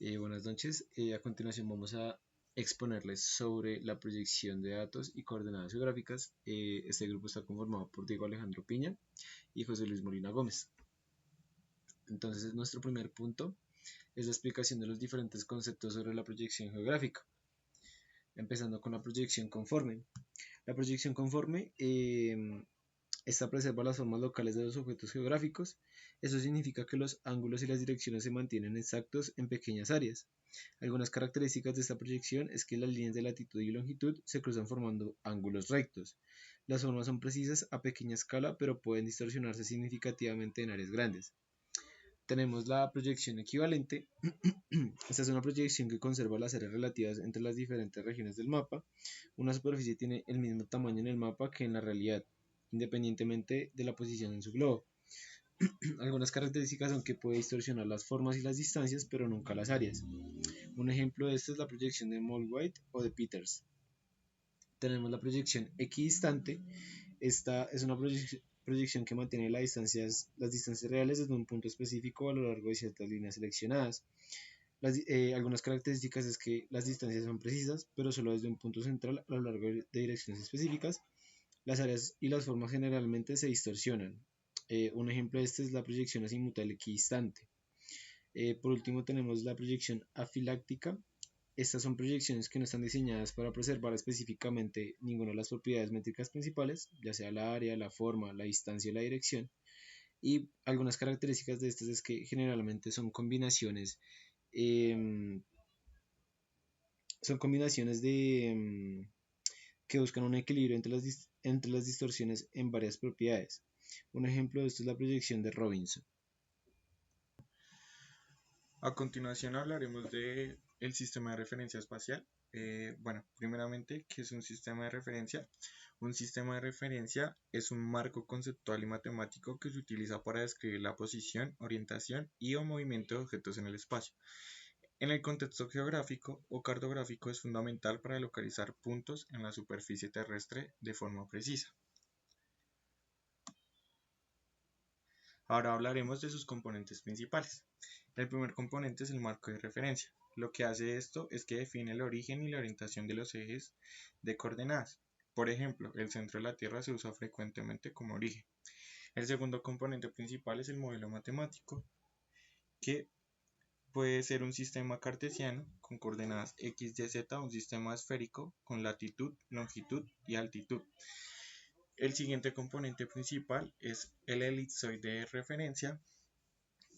Buenas noches. A continuación vamos a exponerles sobre la proyección de datos y coordenadas geográficas. Este grupo está conformado por Diego Alejandro Piña y José Luis Molina Gómez. Entonces, nuestro primer punto es la explicación de los diferentes conceptos sobre la proyección geográfica, empezando con la proyección conforme. La proyección conforme esta preserva las formas locales de los objetos geográficos. Eso significa que los ángulos y las direcciones se mantienen exactos en pequeñas áreas. Algunas características de esta proyección es que las líneas de latitud y longitud se cruzan formando ángulos rectos. Las formas son precisas a pequeña escala, pero pueden distorsionarse significativamente en áreas grandes. Tenemos la proyección equivalente. Esta es una proyección que conserva las áreas relativas entre las diferentes regiones del mapa. Una superficie tiene el mismo tamaño en el mapa que en la realidad, independientemente de la posición en su globo. Algunas características son que puede distorsionar las formas y las distancias, pero nunca las áreas. Un ejemplo de esto es la proyección de Moll-White o de Peters. Tenemos la proyección equidistante. Esta es una proyección que mantiene las distancias reales desde un punto específico a lo largo de ciertas líneas seleccionadas. Algunas características es que las distancias son precisas, pero solo desde un punto central a lo largo de direcciones específicas. Las áreas y las formas generalmente se distorsionan. Un ejemplo de este es la proyección azimutal equidistante. Por último tenemos la proyección afiláctica. Estas son proyecciones que no están diseñadas para preservar específicamente ninguna de las propiedades métricas principales, ya sea la área, la forma, la distancia o la dirección. Y algunas características de estas es que generalmente eh, son combinaciones que buscan un equilibrio entre las distorsiones en varias propiedades. Un ejemplo de esto es la proyección de Robinson. A continuación hablaremos de el sistema de referencia espacial. Primeramente, ¿qué es un sistema de referencia? Un sistema de referencia es un marco conceptual y matemático que se utiliza para describir la posición, orientación y o movimiento de objetos en el espacio. En el contexto geográfico o cartográfico es fundamental para localizar puntos en la superficie terrestre de forma precisa. Ahora hablaremos de sus componentes principales. El primer componente es el marco de referencia. Lo que hace esto es que define el origen y la orientación de los ejes de coordenadas. Por ejemplo, el centro de la Tierra se usa frecuentemente como origen. El segundo componente principal es el modelo matemático, que puede ser un sistema cartesiano con coordenadas x, y, z, un sistema esférico con latitud, longitud y altitud. El siguiente componente principal es el elipsoide de referencia,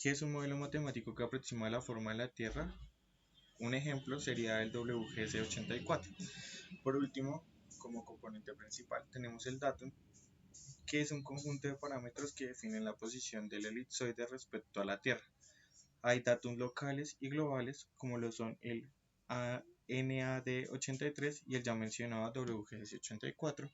que es un modelo matemático que aproxima la forma de la Tierra. Un ejemplo sería el WGS84. Por último, como componente principal tenemos el datum, que es un conjunto de parámetros que definen la posición del elipsoide respecto a la Tierra. Hay datos locales y globales, como lo son el NAD83 y el ya mencionado WGS84.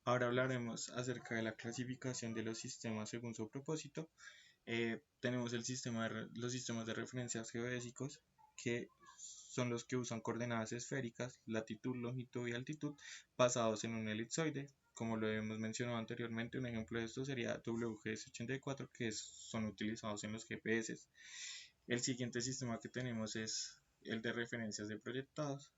Ahora hablaremos acerca de la clasificación de los sistemas según su propósito. Tenemos los sistemas de referencias geodésicos, que son los que usan coordenadas esféricas, latitud, longitud y altitud, basados en un elipsoide. Como lo hemos mencionado anteriormente, un ejemplo de esto sería WGS84, que son utilizados en los GPS. El siguiente sistema que tenemos es el de referencias de proyectados,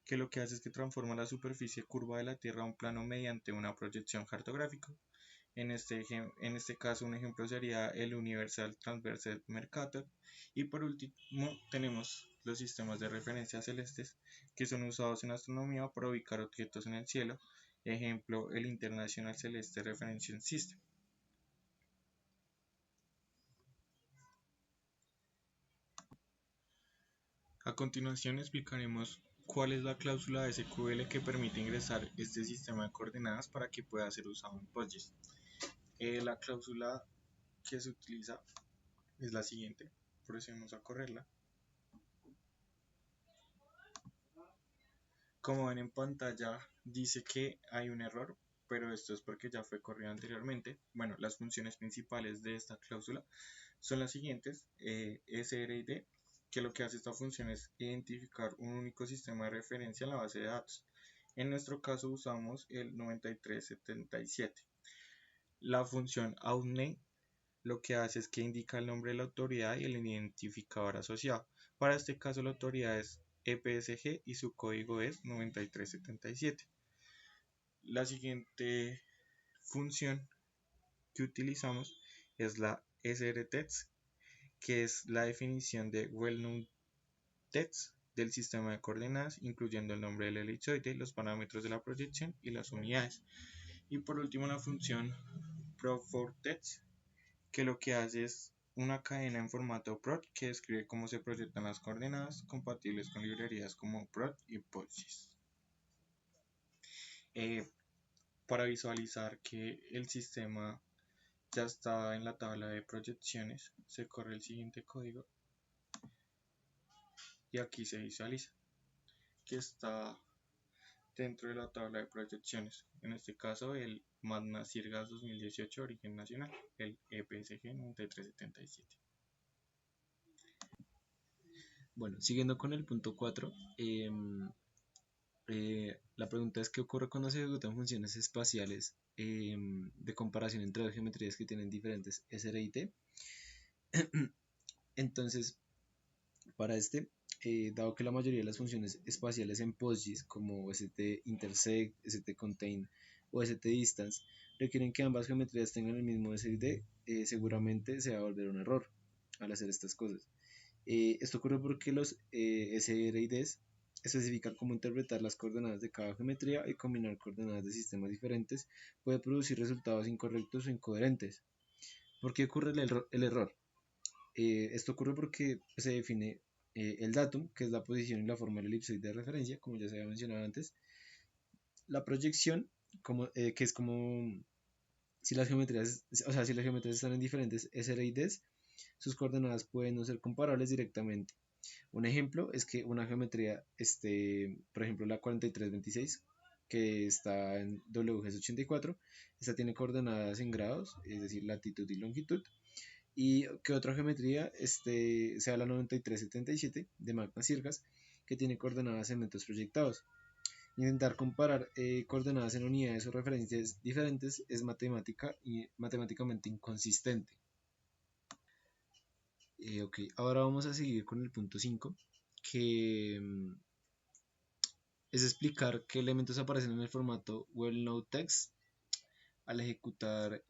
que lo que hace es que transforma la superficie curva de la Tierra a un plano mediante una proyección cartográfica. En este caso, un ejemplo sería el Universal Transverse Mercator. Y por último, tenemos los sistemas de referencia celestes, que son usados en astronomía para ubicar objetos en el cielo. Ejemplo, el International Celeste Reference System. A continuación explicaremos cuál es la cláusula de SQL que permite ingresar este sistema de coordenadas para que pueda ser usado en PostGIS. La cláusula que se utiliza es la siguiente. Procedemos a correrla. Como ven en pantalla, dice que hay un error, pero esto es porque ya fue corrido anteriormente. Bueno, las funciones principales de esta cláusula son las siguientes: SRID, que lo que hace esta función es identificar un único sistema de referencia en la base de datos. En nuestro caso usamos el 9377. La función outName lo que hace es que indica el nombre de la autoridad y el identificador asociado. Para este caso la autoridad es EPSG y su código es 9377. La siguiente función que utilizamos es la srtext, que es la definición de well-known text del sistema de coordenadas, incluyendo el nombre del elipsoide, los parámetros de la proyección y las unidades. Y por último la función prop4text, que lo que hace es una cadena en formato prot que describe cómo se proyectan las coordenadas compatibles con librerías como prot y PostGIS. Para visualizar que el sistema ya está en la tabla de proyecciones, se corre el siguiente código y aquí se visualiza que está dentro de la tabla de proyecciones, en este caso el Magna Sirgas 2018 origen nacional, el EPSG 9377. Bueno, siguiendo con el punto 4, la pregunta es: ¿qué ocurre cuando se ejecutan funciones espaciales de comparación entre dos geometrías que tienen diferentes SR y T? Entonces, para dado que la mayoría de las funciones espaciales en PostGIS, como ST-intersect, ST-contain o ST-distance, requieren que ambas geometrías tengan el mismo SRD, seguramente se va a volver un error al hacer estas cosas. Esto ocurre porque los SRIDs especifican cómo interpretar las coordenadas de cada geometría, y combinar coordenadas de sistemas diferentes puede producir resultados incorrectos o incoherentes. ¿Por qué ocurre el error? Esto ocurre porque se define el datum, que es la posición y la forma del elipsoide de referencia, como ya se había mencionado antes. La proyección, que es como si las geometrías, si las geometrías están en diferentes SRIDs, sus coordenadas pueden no ser comparables directamente. Un ejemplo es que una geometría, por ejemplo la 4326, que está en WGS 84, esta tiene coordenadas en grados, es decir, latitud y longitud, y que otra geometría sea la 9377 de Magna Sirgas, que tiene coordenadas en metros proyectados. Intentar comparar coordenadas en unidades o referencias diferentes es matemáticamente inconsistente. Ok, ahora vamos a seguir con el punto 5, que es explicar qué elementos aparecen en el formato well-known text al ejecutar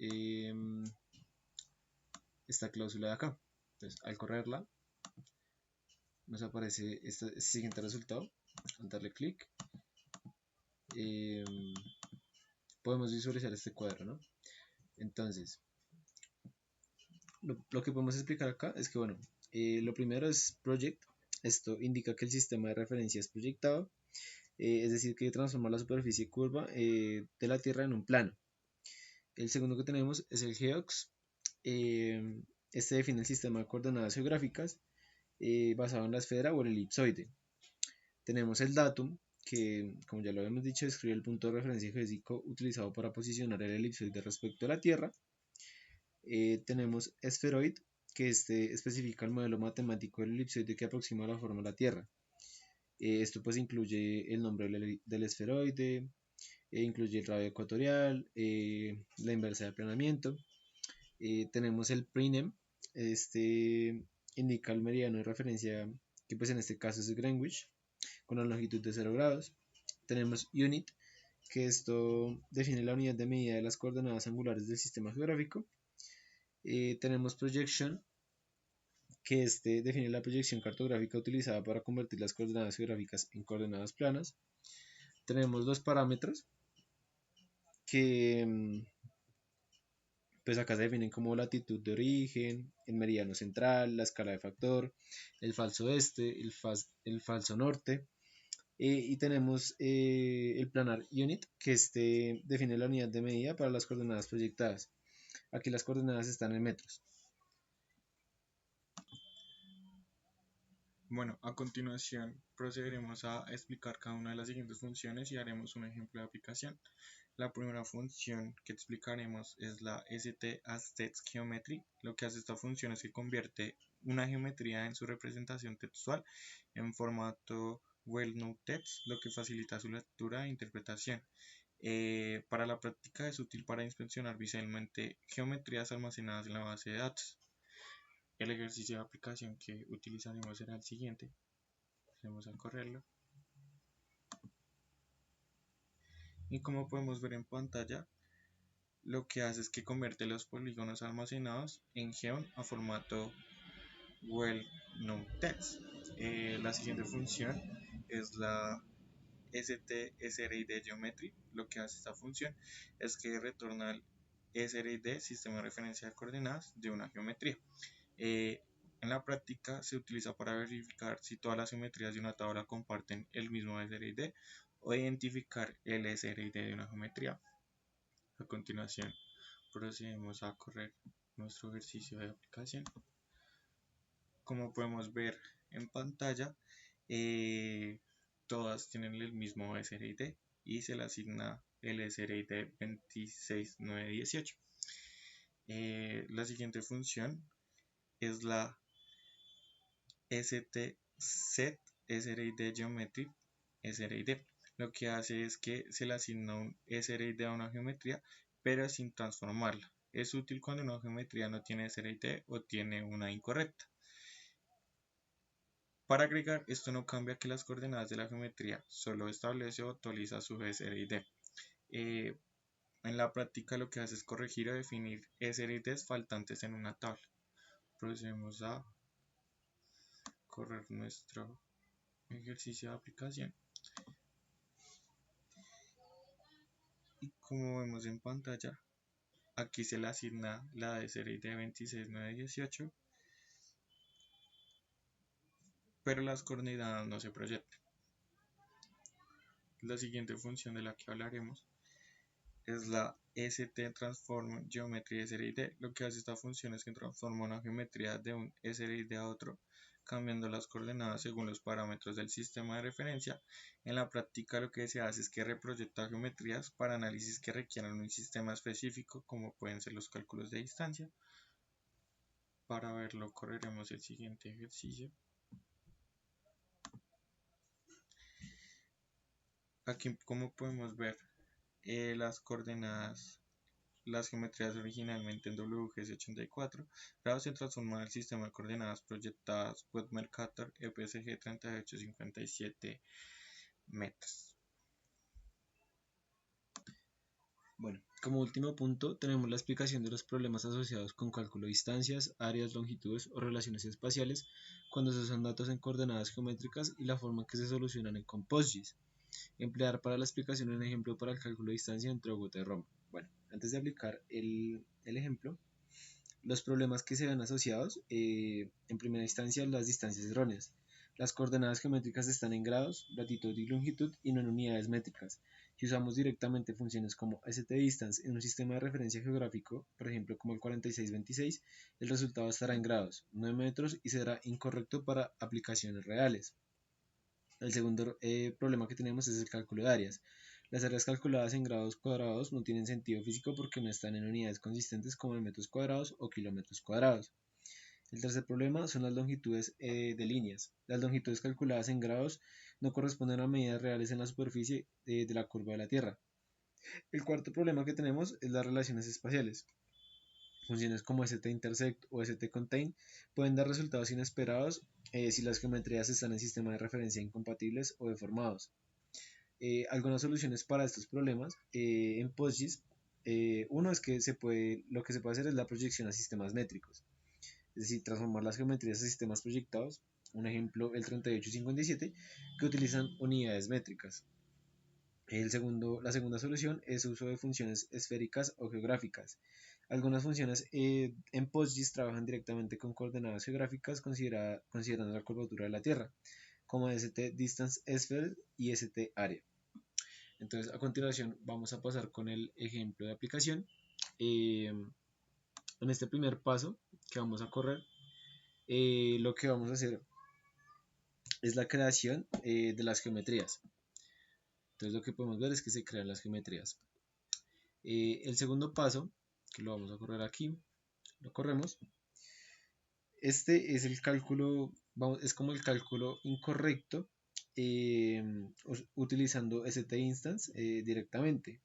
esta cláusula de acá. Entonces, al correrla, nos aparece este siguiente resultado. Al darle clic, podemos visualizar este cuadro, ¿no? Entonces, lo que podemos explicar acá es que, bueno, lo primero es project. Esto indica que el sistema de referencia es proyectado, es decir, que transforma la superficie curva de la Tierra en un plano. El segundo que tenemos es el GEOX. Este define el sistema de coordenadas geográficas basado en la esfera o el elipsoide. Tenemos el datum, que, como ya lo habíamos dicho, describe el punto de referencia geodésico utilizado para posicionar el elipsoide respecto a la Tierra. Tenemos esferoid, que especifica el modelo matemático del elipsoide que aproxima la forma de la Tierra. Esto pues incluye el nombre del esferoide, incluye el radio ecuatorial, la inversa de aplanamiento. Tenemos el PRINEM, indica el meridiano de referencia, que pues en este caso es Greenwich, con la longitud de 0 grados. Tenemos UNIT, que esto define la unidad de medida de las coordenadas angulares del sistema geográfico. Tenemos Projection, que define la proyección cartográfica utilizada para convertir las coordenadas geográficas en coordenadas planas. Tenemos los parámetros, que pues acá se definen como latitud de origen, el meridiano central, la escala de factor, el falso este, el falso norte. Y tenemos el planar unit, que define la unidad de medida para las coordenadas proyectadas. Aquí las coordenadas están en metros. Bueno, a continuación procederemos a explicar cada una de las siguientes funciones y haremos un ejemplo de aplicación. La primera función que explicaremos es la ST-ASTEXT-Geometry. Lo que hace esta función es que convierte una geometría en su representación textual en formato well-known text, lo que facilita su lectura e interpretación. Para la práctica es útil para inspeccionar visualmente geometrías almacenadas en la base de datos. El ejercicio de aplicación que utilizaremos será el siguiente. Vamos a correrlo. Y como podemos ver en pantalla, lo que hace es que convierte los polígonos almacenados en Geom a formato well-known-text. La siguiente función es la STSRID Geometry. Lo que hace esta función es que retorna el SRID, sistema de referencia de coordenadas de una geometría. En la práctica se utiliza para verificar si todas las geometrías de una tabla comparten el mismo SRID o identificar el SRID de una geometría. A continuación procedemos a correr nuestro ejercicio de aplicación. Como podemos ver en pantalla, todas tienen el mismo SRID y se le asigna el SRID 26918. La siguiente función es la STSet SRID Geometry SRID. Lo que hace es que se le asigna un SRID a una geometría, pero sin transformarla. Es útil cuando una geometría no tiene SRID o tiene una incorrecta. Para agregar, esto no cambia que las coordenadas de la geometría, solo establece o actualiza su SRID. En la práctica lo que hace es corregir o definir SRIDs faltantes en una tabla. Procedemos a correr nuestro ejercicio de aplicación. Y como vemos en pantalla, aquí se le asigna la SRID 26918, pero las coordenadas no se proyectan. La siguiente función de la que hablaremos es la ST-Transform Geometry SRID. Lo que hace esta función es que transforma una geometría de un SRID a otro, cambiando las coordenadas según los parámetros del sistema de referencia. En la práctica lo que se hace es que reproyecta geometrías para análisis que requieran un sistema específico, como pueden ser los cálculos de distancia. Para verlo correremos el siguiente ejercicio. Aquí, como podemos ver, las coordenadas, las geometrías originalmente en WGS84, pero se transforman al sistema de coordenadas proyectadas Web-Mercator EPSG 3857 metros. Bueno, como último punto tenemos la explicación de los problemas asociados con cálculo de distancias, áreas, longitudes o relaciones espaciales cuando se usan datos en coordenadas geométricas y la forma en que se solucionan en CompostGIS. Emplear para la explicación un ejemplo para el cálculo de distancia entre Bogotá y Roma. Bueno, antes de aplicar el ejemplo, los problemas que se ven asociados, en primera instancia, las distancias erróneas. Las coordenadas geométricas están en grados, latitud y longitud y no en unidades métricas. Si usamos directamente funciones como STDistance en un sistema de referencia geográfico, por ejemplo como el 4626, el resultado estará en grados, no en metros y será incorrecto para aplicaciones reales. El segundo problema que tenemos es el cálculo de áreas. Las áreas calculadas en grados cuadrados no tienen sentido físico porque no están en unidades consistentes como en metros cuadrados o kilómetros cuadrados. El tercer problema son las longitudes de líneas. Las longitudes calculadas en grados no corresponden a medidas reales en la superficie de la curva de la Tierra. El cuarto problema que tenemos es las relaciones espaciales. Funciones como ST-intersect o ST-contain pueden dar resultados inesperados si las geometrías están en sistemas de referencia incompatibles o deformados. Algunas soluciones para estos problemas en PostGIS, uno es que lo que se puede hacer es la proyección a sistemas métricos, es decir, transformar las geometrías a sistemas proyectados, un ejemplo el 3857, que utilizan unidades métricas. La segunda solución es uso de funciones esféricas o geográficas. Algunas funciones en PostGIS trabajan directamente con coordenadas geográficas considerando la curvatura de la Tierra, como ST-Distance-Sphere y ST-Area. Entonces, a continuación vamos a pasar con el ejemplo de aplicación. En este primer paso que vamos a correr, lo que vamos a hacer es la creación de las geometrías. Entonces, lo que podemos ver es que se crean las geometrías. El segundo paso, que lo vamos a correr aquí, lo corremos. Este es el cálculo, es como el cálculo incorrecto utilizando ST-Instance directamente.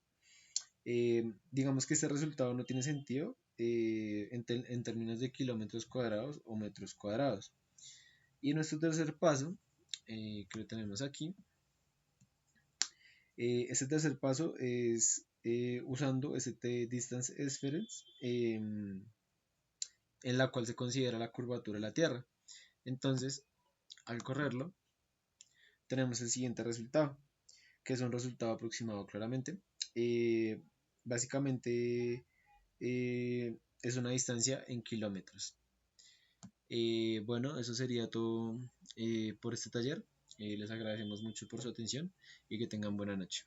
Digamos que este resultado no tiene sentido en términos de kilómetros cuadrados o metros cuadrados. Y nuestro tercer paso, que lo tenemos aquí, este tercer paso es usando ST Distance Experience, en la cual se considera la curvatura de la Tierra. Entonces, al correrlo, tenemos el siguiente resultado, que es un resultado aproximado claramente. Eh, Básicamente es una distancia en kilómetros. Bueno, eso sería todo por este taller. Les agradecemos mucho por su atención y que tengan buena noche.